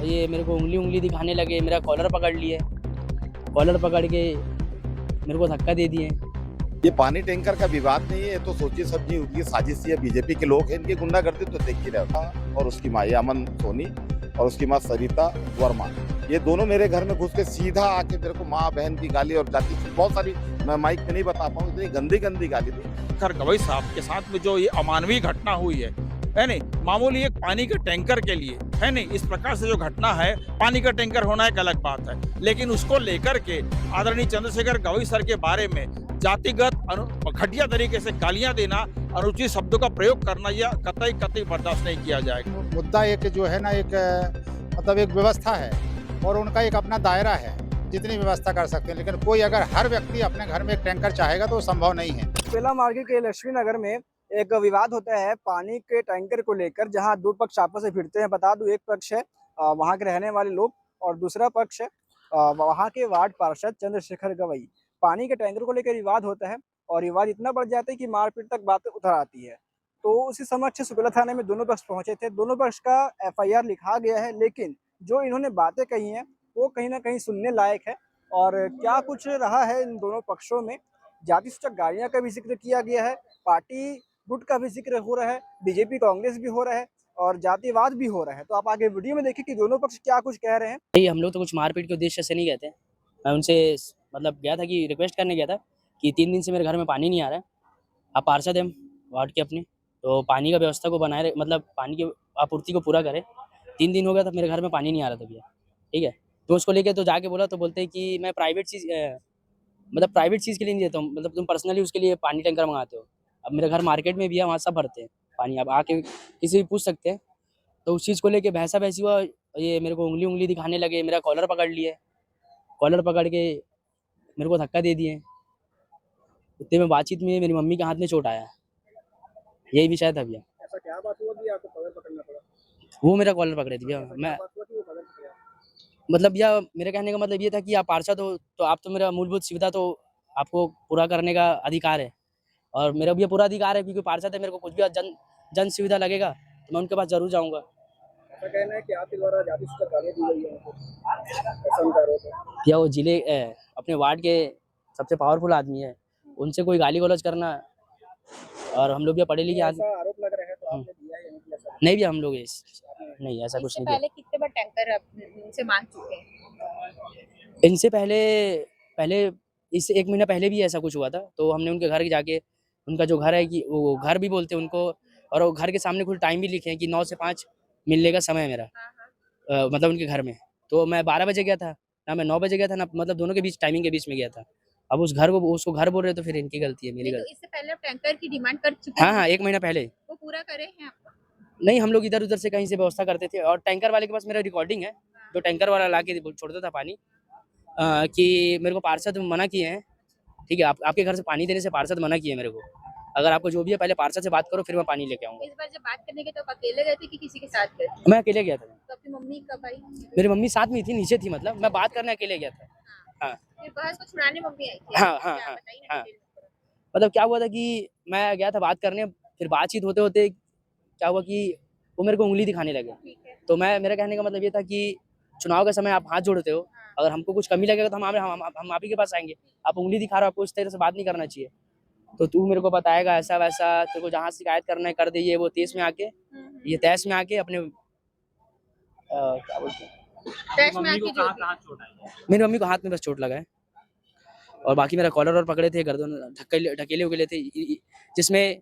ये मेरे को उंगली दिखाने लगे, मेरा कॉलर पकड़ लिए, कॉलर पकड़ के मेरे को धक्का दे दिए। ये पानी टैंकर का विवाद नहीं है, ये तो सोची समझी उनकी साजिश है। बीजेपी के लोग हैं, इनकी गुंडागर्दी तो देख ही रहा था। और उसकी माँ अमन सोनी और उसकी माँ सरिता वर्मा, ये दोनों मेरे घर में घुस के सीधा आके मेरे को माँ बहन की गाली और जाति की बहुत सारी, मैं माइक में नहीं बता पाऊँ, इतनी गंदी गंदी गाली दी। खैर गवई साहब के साथ में जो ये अमानवीय घटना हुई है नहीं, मामूली एक पानी के टैंकर के लिए है नहीं, इस प्रकार से जो घटना है, पानी का टैंकर होना एक अलग बात है, लेकिन उसको लेकर के आदरणीय चंद्रशेखर गवई सर के बारे में जातिगत घटिया तरीके से गालियां देना, अनुचित शब्दों का प्रयोग करना, यह कतई बर्दाश्त नहीं किया जाएगा। मुद्दा एक जो है ना, एक मतलब एक व्यवस्था है और उनका एक अपना दायरा है, जितनी व्यवस्था कर सकते हैं, लेकिन कोई अगर हर व्यक्ति अपने घर में एक टैंकर चाहेगा तो संभव नहीं है। बेला मार्केट के लक्ष्मी नगर में एक विवाद होता है पानी के टैंकर को लेकर, जहां दो पक्ष आपस में भिड़ते हैं। बता दूं, एक पक्ष है वहां के रहने वाले लोग और दूसरा पक्ष है वहां के वार्ड पार्षद चंद्रशेखर गवई। पानी के टैंकर को लेकर विवाद होता है और विवाद इतना बढ़ जाता है कि मारपीट तक बातें उतर आती है। तो उसी समक्ष सुपेला थाने में दोनों पक्ष पहुंचे थे। दोनों पक्ष का FIR लिखा गया है, लेकिन जो इन्होंने बातें कही हैं वो कहीं ना कहीं सुनने लायक है। और क्या कुछ रहा है इन दोनों पक्षों में, जाति सूचक गालियां का भी जिक्र किया गया है, पार्टी गुट का भी जिक्र हो रहा है, बीजेपी कांग्रेस भी हो रहा है और जातिवाद भी हो रहा है। तो आप आगे वीडियो में देखिए कि दोनों पक्ष क्या कुछ कह रहे हैं। नहीं, हम लोग तो कुछ मारपीट के उद्देश्य से नहीं गए थे। मैं उनसे मतलब गया था कि रिक्वेस्ट करने गया था कि 3 दिन से मेरे घर में पानी नहीं आ रहा है, आप पार्षद हैं वार्ड के अपने, तो पानी का व्यवस्था को बनाए मतलब पानी की आपूर्ति को पूरा करें। 3 दिन हो गया था मेरे घर में पानी नहीं आ रहा था भैया, ठीक है। तो उसको लेके तो जाके बोला तो बोलते हैं कि मैं प्राइवेट चीज़ के लिए नहीं देता हूँ, मतलब तुम पर्सनली उसके लिए पानी टैंकर मंगाते हो। अब मेरे घर मार्केट में भी है, वहाँ सब भरते हैं पानी, आप आके किसी भी पूछ सकते हैं। तो उस चीज़ को लेके बहसा-बहसी हुआ, ये मेरे को उंगली दिखाने लगे, मेरा कॉलर पकड़ लिए, कॉलर पकड़ के मेरे को धक्का दे दिए। उतने में बातचीत में मेरी मम्मी के हाथ में चोट आया, यही विषय था भैया। ऐसा क्या बात हुआ कि आपको कॉलर पकड़ना पड़ा? वो मेरा कॉलर पकड़े थे भैया। मैं मतलब भैया मेरे कहने का मतलब ये था कि आप पार्षद हो तो आप तो मेरा मूलभूत सुविधा तो आपको पूरा करने का अधिकार है, और मेरा भी पूरा अधिकार है क्योंकि पार्षद है। मेरे को कुछ भी जन सुविधा लगेगा तो मैं उनके पास जरूर जाऊंगा। ऐसा कहना है कि आपके द्वारा जाति सूचक गालियां दी गई है उनको, ऐसा उनका आरोप है। भैया वो जिले अपने वार्ड के सबसे पावरफुल आदमी है, उनसे कोई गाली गलौज करना, और हम लोग भी पढ़े लिखे आदमी। ऐसा आरोप लग रहा है तो आपने दिया है नहीं ऐसा? नहीं भैया, हम लोग नहीं, ऐसा कुछ नहीं पहले कितने बार टैंकर इनसे मांग चुके हैं? किया। इनसे पहले इससे 1 महीना पहले भी ऐसा कुछ हुआ था, तो हमने उनके घर जाके, उनका जो घर है कि वो घर भी बोलते हैं उनको, और वो घर के सामने कुछ टाइम भी लिखे हैं कि 9 से 5 मिलने का समय है मेरा। मतलब उनके घर में तो मैं 12 बजे गया था, ना मैं 9 बजे गया था, ना मतलब दोनों के बीच टाइमिंग के बीच में गया था। अब उस घर को उसको घर बोल रहे तो फिर इनकी गलती है, मेरी तो गलती। इससे पहले आप टैंकर की डिमांड कर चुके हैं? हाँ, 1 महीना पहले। वो पूरा करे हैं आप? नहीं, हम लोग इधर-उधर से कहीं से व्यवस्था करते थे, और टैंकर वाले के पास मेरा रिकॉर्डिंग है, जो टैंकर वाला लाके छोड़ता था पानी, कि मेरे को पार्षद मना किए हैं, ठीक है, आपके घर से पानी देने से पार्षद मना किए हैं मेरे को। अगर आपको जो भी है पहले पार्षद से बात करो, फिर मैं पानी लेके आऊँगा। इस बार जब बात करने गए तो आप अकेले गए थे कि किसी के साथ गए थे? मैं अकेले गया था। तो आपकी मम्मी कब आई? मेरी मम्मी साथ में ही थी, नीचे थी, मतलब मैं बात करने अकेले गया था। हाँ। फिर बहस को छुड़ाने मम्मी आई थी? हाँ, क्या बताइए ना हाँ। डिटेल में थोड़ा। मतलब क्या हुआ था कि मैं गया था बात करने, फिर बातचीत होते-होते क्या हुआ कि वो मेरे को उँगली दिखाने लगे। ठीक है। तो मेरा कहने का मतलब ये था कि चुनाव के समय आप हाथ जोड़ते हो, अगर हमको कुछ कमी लगेगा तो हम आप ही के पास आएँगे। आप उँगली दिखा रहे हो, आपको इस तरह से बात नहीं करना चाहिए। तो तू मेरे को बताएगा ऐसा-वैसा, तेरे को जहाँ शिकायत करना है कर दे, ये वो तहस में आके अपने क्या बोलते हैं, तैश में आके जो भी- मेरी मम्मी को हाथ में बस चोट लगा है, और बाकी मेरा कॉलर और पकड़े थे, गर्दन ढकेले थे, जिसमें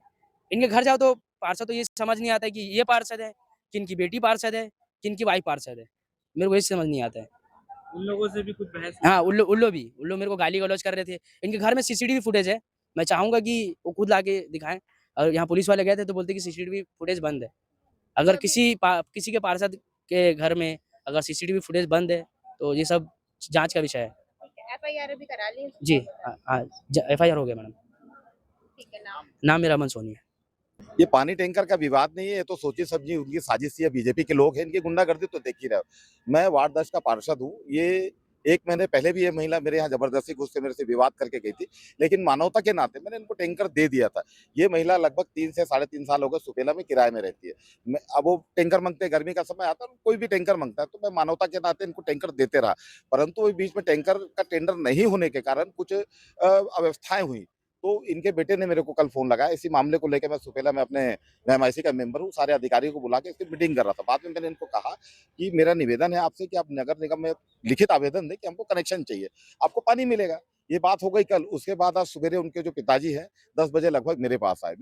इनके घर जाओ तो पार्षद तो ये समझ नहीं आता है कि ये पार्षद है, कि इनकी बेटी पार्षद है, कि इनकी वाइफ पार्षद है। मेरे को ये समझ नहीं आता है। उन लोगों से भी कुछ बहस? हाँ, उल्लू मेरे को गाली गलौज कर रहे थे। इनके घर में CCTV फुटेज है, मैं चाहूँगा कि वो खुद लाके दिखाएँ, और यहाँ पुलिस वाले गए थे तो बोलते कि CCTV फुटेज बंद है। अगर किसी के पार्षद के घर में अगर CCTV फुटेज बंद है तो ये सब जाँच का विषय है। FIR अभी करा ली? जी, हाँ, FIR हो गया मैडम। ठीक है। नाम? नाम मेरा अमन सोनी है। ये पानी टैंकर का विवाद नहीं है, ये तो सोची समझी उनकी साजिश है। बीजेपी के लोग हैं, इनकी गुंडागर्दी तो देख ही रहे हो। मैं वार्ड 10 का पार्षद हूँ। ये 1 महीने पहले भी ये महिला मेरे यहाँ जबरदस्ती घुस के मेरे से विवाद करके गई थी, लेकिन मानवता के नाते मैंने इनको टैंकर दे दिया था। ये महिला लगभग 3 से साढ़े 3 साल हो गए सुपेला में किराए में रहती है। अब वो टैंकर माँगते हैं, गर्मी का समय आता है, कोई भी टैंकर माँगता है, तो मैं मानवता के नाते इनको टैंकर देते रहा। परंतु वो बीच में टैंकर का टेंडर नहीं होने के कारण कुछ अव्यवस्थाएँ हुई। तो इनके बेटे ने मेरे को कल फ़ोन लगाया, इसी मामले को लेके मैं सुपेला में अपने मैं एमआईसी का मेंबर हूँ, सारे अधिकारियों को बुला के इसकी मीटिंग कर रहा था। बाद में मैंने इनको कहा कि मेरा निवेदन है आपसे कि आप नगर निगम में लिखित आवेदन दें कि हमको कनेक्शन चाहिए, आपको पानी मिलेगा। ये बात हो गई कल, उसके बाद आज सवेरे उनके जो पिताजी हैं 10 बजे लगभग मेरे पास आए,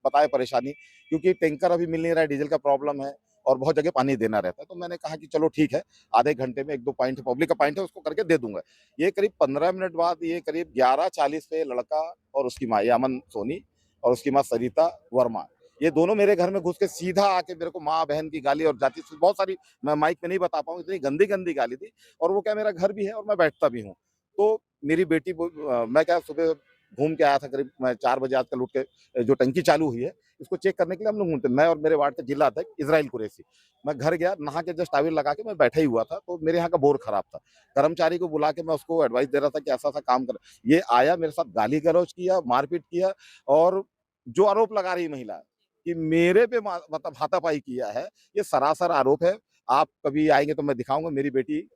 बताए परेशानी, क्योंकि टैंकर अभी मिल नहीं रहा है, डीजल का प्रॉब्लम है और बहुत जगह पानी देना रहता है। तो मैंने कहा कि चलो ठीक है, आधे घंटे में 1-2 पॉइंट पब्लिक का पॉइंट है उसको करके दे दूँगा। ये करीब 15 मिनट बाद ये करीब 11:40 पे लड़का और उसकी माँ, ये अमन सोनी और उसकी माँ सरिता वर्मा, ये दोनों मेरे घर में घुस के सीधा आके मेरे को माँ-बहन की गाली और जाति से बहुत सारी, मैं माइक में नहीं बता पाऊँ, इतनी गंदी-गंदी गाली दी। और वो क्या, मेरा घर भी है और मैं बैठता भी हूँ। तो मेरी बेटी मैं क्या सुबह घूम के आया था, करीब मैं 4 बजे आजकल उठ के जो टंकी चालू हुई है, इसको चेक करने के लिए हम लोग घूमते, मैं और मेरे वार्ड के जिला अध्यक्ष इज़राइल कुरैशी। मैं घर गया, नहा के जस्ट टॉवल लगा के मैं बैठा ही हुआ था, तो मेरे यहाँ का बोर खराब था। कर्मचारी को बुला के मैं उसको एडवाइस दे रहा था कि ऐसा-ऐसा काम कर। ये आया, मेरे साथ गाली-गलौज किया, मारपीट किया और जो आरोप लगा रही महिला कि मेरे पे मतलब हाथापाई किया है, ये सरासर आरोप है। आप कभी आएँगे तो मैं दिखाऊँगा। मेरी बेटी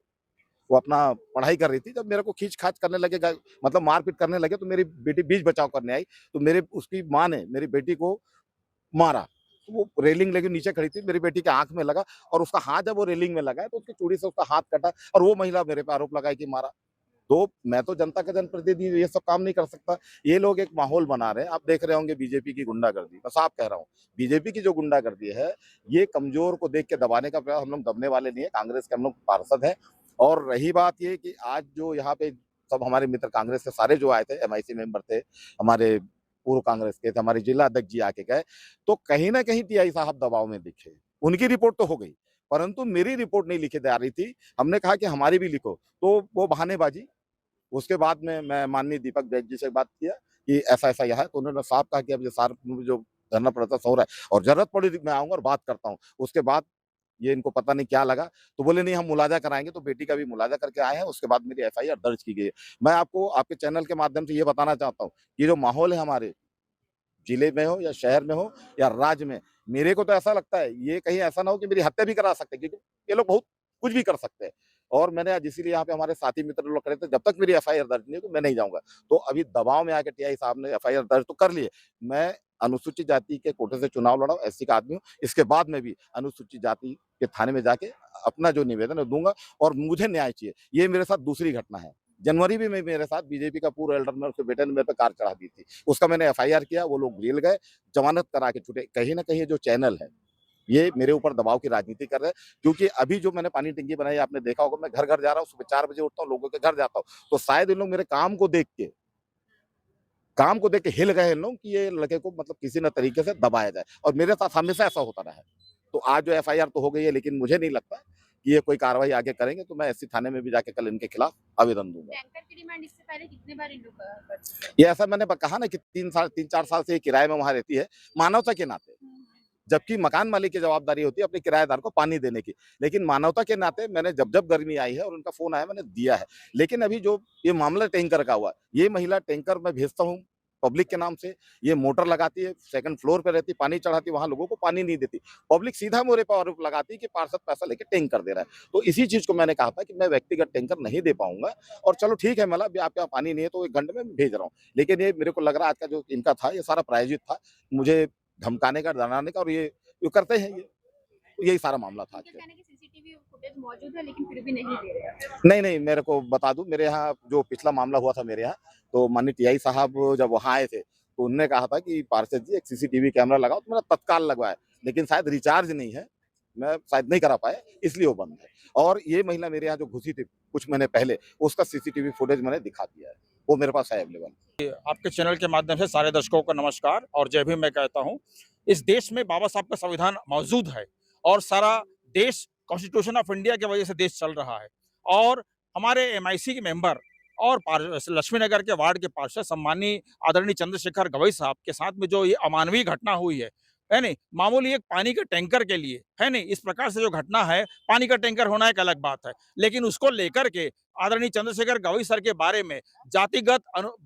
वो अपना पढ़ाई कर रही थी, जब मेरे को खींच-खाच करने लगे, मतलब मारपीट करने लगे, तो मेरी बेटी बीच बचाव करने आई, तो उसकी माँ ने मेरी बेटी को मारा। तो वो रेलिंग लगी नीचे खड़ी थी, मेरी बेटी के आँख में लगा और उसका हाथ जब वो रेलिंग में लगा है, तो उसकी चूड़ी से उसका हाथ कटा और वो महिला मेरे पे आरोप लगाई कि मारा। तो मैं तो जनता का जनप्रतिनिधि हूँ, ये सब काम नहीं कर सकता। ये लोग एक माहौल बना रहे हैं, आप देख रहे होंगे बीजेपी की गुंडागर्दी, मैं साफ कह रहा हूँ। बीजेपी की जो गुंडागर्दी है, ये कमज़ोर को देख के दबाने का प्रयास, हम लोग दबने वाले नहीं है, कांग्रेस के हम लोग पार्षद हैं। और रही बात ये कि आज जो यहाँ पे सब हमारे मित्र कांग्रेस के सारे जो आए थे, एमआईसी मेंबर थे, हमारे पूर्व कांग्रेस के थे, हमारे जिला अध्यक्ष जी आके गए, तो कहीं न कहीं टीआई साहब दबाव में दिखे। उनकी रिपोर्ट तो हो गई, परंतु मेरी रिपोर्ट नहीं लिखी जा रही थी। हमने कहा कि हमारी भी लिखो, तो वो बहानेबाज़ी। उसके बाद में मैं माननीय दीपक बैज जी से बात किया कि ऐसा-ऐसा यहाँ है, तो उन्होंने साफ कहा कि अब ये सार जो धरना प्रदर्शन हो रहा है और ज़रूरत पड़ी तो मैं आऊँगा और बात करता हूँ। उसके बाद ये इनको पता नहीं क्या लगा, तो बोले नहीं हम मुलाज़ा कराएँगे, तो बेटी का भी मुलाज़ा करके आए हैं, उसके बाद मेरी एफआईआर दर्ज की गई है। मैं आपको आपके चैनल के माध्यम से ये बताना चाहता हूँ, ये जो माहौल है हमारे जिले में हो या शहर में हो या राज्य में, मेरे को तो ऐसा लगता है ये कहीं ऐसा ना हो कि मेरी हत्या भी करा सकते हैं, क्योंकि ये लोग बहुत कुछ भी कर सकते हैं। और मैंने आज इसीलिए यहाँ पे हमारे साथी मित्र लोग खड़े थे, जब तक मेरी एफआईआर दर्ज नहीं होगी मैं नहीं जाऊँगा। तो अभी दबाव में आके टीआई साहब ने एफआईआर दर्ज तो कर ली है। मैं अनुसूचित जाति के कोटे से चुनाव लड़ा हूँ, एससी का आदमी हूँ। इसके बाद में भी अनुसूचित जाति के थाने में जाके अपना जो निवेदन है दूँगा और मुझे न्याय चाहिए। ये मेरे साथ दूसरी घटना है। जनवरी में मेरे साथ बीजेपी का पूर्व एल्डर में उसके बेटे ने मेरे पे कार चढ़ा दी थी। उसका मैंने एफआईआर किया, वो लोग जेल गए, जमानत करा के छूटे। कहीं न कहीं ये जो चैनल है, ये मेरे ऊपर दबाव की राजनीति कर रहे हैं, क्योंकि अभी जो मैंने पानी टंकी बनाई आपने देखा होगा, मैं घर-घर जा रहा हूँ, सुबह 4 बजे उठता हूँ, लोगों के घर जाता हूँ। तो शायद इन लोग मेरे काम को देख के हिल गए इन लोग कि ये लड़के को मतलब किसी न तरीके से दबाया जाए और मेरे साथ हमेशा ऐसा होता रहा है। तो आज जो एफआईआर तो हो गई है, लेकिन मुझे नहीं लगता कि ये कोई कार्रवाई आगे करेंगे, तो मैं एससी थाने में भी जाके कल इनके खिलाफ आवेदन दूँगा। टैंकर की डिमांड इससे पहले कितने बार इन लोग कर चुके हैं? ये ऐसा मैंने कहा ना कि 3-4 साल से ये किराए में वहाँ रहती है, मानवता के नाते। जबकि मकान मालिक की जवाबदारी होती है अपने किराएदार को पानी देने की। लेकिन मानवता के नाते मैंने जब गर्मी आई है और उनका फ़ोन आया मैंने दिया है। लेकिन अभी जो ये मामला टैंकर का हुआ, ये महिला टैंकर मैं भेजता हूँ पब्लिक के नाम से, ये मोटर लगाती है, 2nd फ्लोर पे रहती है, पानी चढ़ाती है, वहाँ लोगों को पानी नहीं देती। पब्लिक सीधा मेरे पे आरोप लगाती है कि पार्षद पैसा लेके टैंकर दे रहा है। तो इसी चीज़ को मैंने कहा था कि मैं व्यक्तिगत टैंकर नहीं दे पाऊँगा और चलो ठीक है मतलब अभी आपके यहाँ पानी नहीं है तो 1 घंटे में भेज रहा हूँ। लेकिन ये मेरे को लग रहा है आज का जो इनका था ये सारा प्रायोजित था। मुझे धमकाने का, डराने का और ये करते हैं ये। यही सारा मामला था आज इनका का। कहना है कि सीसीटीवी फुटेज मौजूद है लेकिन फिर भी नहीं दे रहे हैं। नहीं, मेरे को बता दूँ, मेरे यहाँ जो पिछला मामला हुआ था मेरे यहाँ, तो माननीय टीआई साहब जब वहाँ आए थे, तो उन्होंने कहा था कि पार्षद जी एक सीसीटीवी कैमरा लगाओ, तो मैंने तत्काल लगवाया। लेकिन शायद रिचार्ज नहीं है, मैं शायद नहीं करा पाया, इसलिए वो बंद है। और ये महिला मेरे यहाँ जो घुसी थी कुछ महीने पहले, उसका सीसीटीवी फुटेज मैंने दिखा दिया है। वो मेरे पास है अवेलेबल। आपके चैनल के माध्यम से सारे दर्शकों को नमस्कार और जय भीम मैं कहता हूँ। इस देश में बाबा साहब का संविधान मौजूद है और सारा देश कॉन्स्टिट्यूशन ऑफ इंडिया की वजह से देश चल रहा है और हमारे एमआईसी के मेंबर और लक्ष्मी नगर के वार्ड के पार्षद सम्मानीय आदरणीय चंद्रशेखर गवई साहब के साथ में जो ये अमानवीय घटना हुई है, है नहीं, मामूली एक पानी के टैंकर के लिए, है नहीं, इस प्रकार से जो घटना है, पानी का टैंकर होना एक अलग बात है, लेकिन उसको लेकर के आदरणीय चंद्रशेखर गवई सर के बारे में जातिगत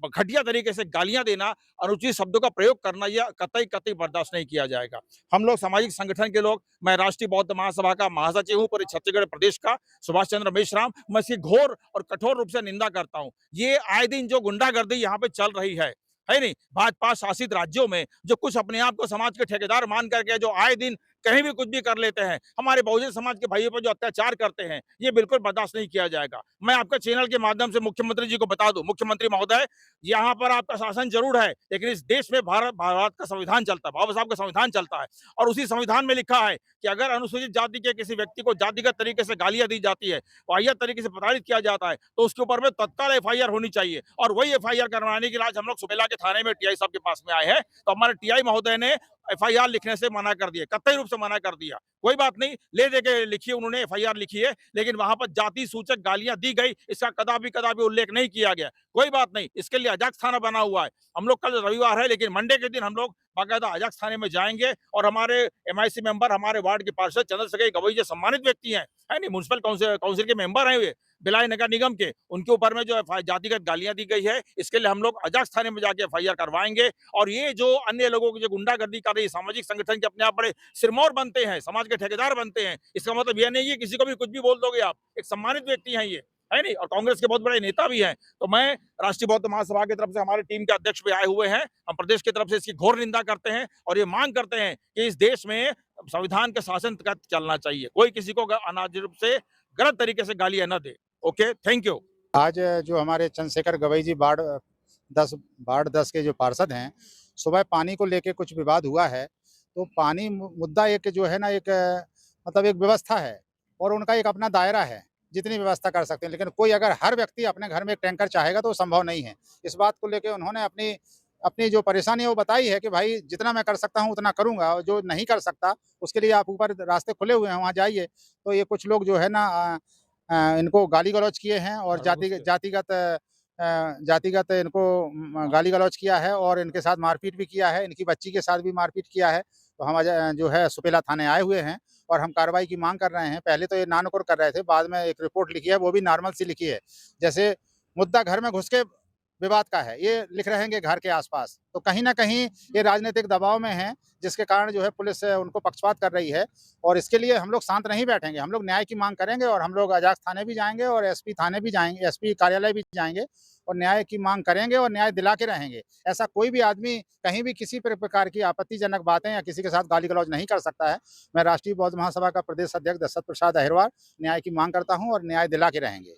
घटिया तरीके से गालियां देना, अनुचित शब्दों का प्रयोग करना, यह कतई कतई बर्दाश्त नहीं किया जाएगा। हम लोग सामाजिक संगठन के लोग, मैं राष्ट्रीय बौद्ध महासभा का महासचिव हूँ पूरे छत्तीसगढ़ प्रदेश का, सुभाष चंद्र मेश्राम, मैं इसकी घोर और कठोर रूप से निंदा करता हूँ। ये आए दिन जो गुंडागर्दी यहाँ पे चल रही है नहीं, भाजपा शासित राज्यों में जो कुछ अपने आप को समाज के ठेकेदार मान करके जो आए दिन कहीं भी कुछ भी कर लेते हैं, हमारे बहुजन समाज के भाइयों पर जो अत्याचार करते हैं, ये बिल्कुल बर्दाश्त नहीं किया जाएगा। मैं आपके चैनल के माध्यम से मुख्यमंत्री जी को बता दूं, मुख्यमंत्री महोदय, यहाँ पर आपका शासन जरूर है, लेकिन इस देश में भारत का संविधान चलता है, बाबा साहब का संविधान चलता है, और उसी संविधान में लिखा है कि अगर अनुसूचित जाति के किसी व्यक्ति को जातिगत तरीके से गालियां दी जाती है, वाहियात तरीके से प्रताड़ित किया जाता है, तो उसके ऊपर में तत्काल एफआईआर होनी चाहिए। और वही एफआईआर करवाने के लिए आज हम लोग सुबेला के थाने में टीआई साहब के पास में आए हैं, तो हमारे टीआई महोदय ने एफआईआर लिखने से मना कर दिया, कतई रूप से मना कर दिया। कोई बात नहीं, ले दे के लिखिए, उन्होंने एफआईआर लिखी है, लेकिन वहां पर जाति सूचक गालियां दी गई, इसका कदापि उल्लेख नहीं किया गया। कोई बात नहीं, इसके लिए अजाक्स थाना बना हुआ है। हम लोग कल रविवार है, लेकिन मंडे के दिन हम लोग बाकायदा अजाक्स थाने में जाएंगे, और हमारे एमआईसी मेंबर, हमारे वार्ड के पार्षद चंद्रशेखर गवई जो सम्मानित व्यक्ति हैं, है नहीं, म्युनिसिपल काउंसिल के मेंबर हैं वे भिलाई नगर निगम के, उनके ऊपर में जो जातिगत गालियां दी गई है, इसके लिए हम लोग अजाक्स थाने में जाके एफआईआर करवाएंगे। और ये जो अन्य लोगों की जो गुंडागर्दी कर रही है, सामाजिक संगठन के अपने आप बड़े सिरमौर बनते हैं, समाज के ठेकेदार बनते हैं, इसका मतलब यह नहीं है किसी को भी कुछ भी बोल दोगे आप। एक सम्मानित व्यक्ति हैं ये, है नहीं, और कांग्रेस के बहुत बड़े नेता भी हैं। तो मैं राष्ट्रीय बौद्ध महासभा की तरफ से, हमारी टीम के अध्यक्ष भी आए हुए हैं, हम प्रदेश की तरफ से इसकी घोर निंदा करते हैं, और ये मांग करते हैं कि इस देश में संविधान के शासन का चलना चाहिए, कोई किसी को अनादर रूप से गलत तरीके से गालियां न दे। Okay, thank you. आज जो हमारे चंद्रशेखर गवई जी वार्ड 10 के जो पार्षद हैं, सुबह पानी को लेके कुछ विवाद हुआ है। तो पानी मुद्दा एक जो है ना, एक मतलब एक व्यवस्था है, और उनका एक अपना दायरा है, जितनी व्यवस्था कर सकते हैं। लेकिन कोई अगर हर व्यक्ति अपने घर में एक टैंकर चाहेगा तो वो संभव नहीं है। इस बात को लेके उन्होंने अपनी अपनी जो परेशानी है वो बताई है कि भाई जितना मैं कर सकता हूँ उतना करूँगा, और जो नहीं कर सकता उसके लिए आप ऊपर रास्ते खुले हुए हैं, वहाँ जाइए। तो ये कुछ लोग जो है ना इनको गाली गलौज किए हैं, और जातिगत इनको गाली गलौज किया है, और इनके साथ मारपीट भी किया है, इनकी बच्ची के साथ भी मारपीट किया है। तो हम आज जो है सुपेला थाने आए हुए हैं, और हम कार्रवाई की मांग कर रहे हैं। पहले तो ये नानुकुर कर रहे थे, बाद में एक रिपोर्ट लिखी है, वो भी नॉर्मल सी लिखी है, जैसे मुद्दा घर में घुस के विवाद का है, ये लिख रहेंगे घर के आसपास। तो कहीं न कहीं ये राजनीतिक दबाव में हैं, जिसके कारण जो है पुलिस उनको पक्षपात कर रही है, और इसके लिए हम लोग शांत नहीं बैठेंगे। हम लोग न्याय की मांग करेंगे, और हम लोग अजाक्स थाने भी जाएँगे, और एसपी थाने भी जाएँगे, एसपी कार्यालय भी जाएँगे, और न्याय की मांग करेंगे, और न्याय दिला के रहेंगे। ऐसा कोई भी आदमी कहीं भी किसी प्रकार की आपत्तिजनक बातें या किसी के साथ गाली-गलौज नहीं कर सकता है। मैं राष्ट्रीय बौद्ध महासभा का प्रदेश अध्यक्ष दशरथ प्रसाद अहिरवार न्याय की मांग करता हूँ, और न्याय दिला के रहेंगे।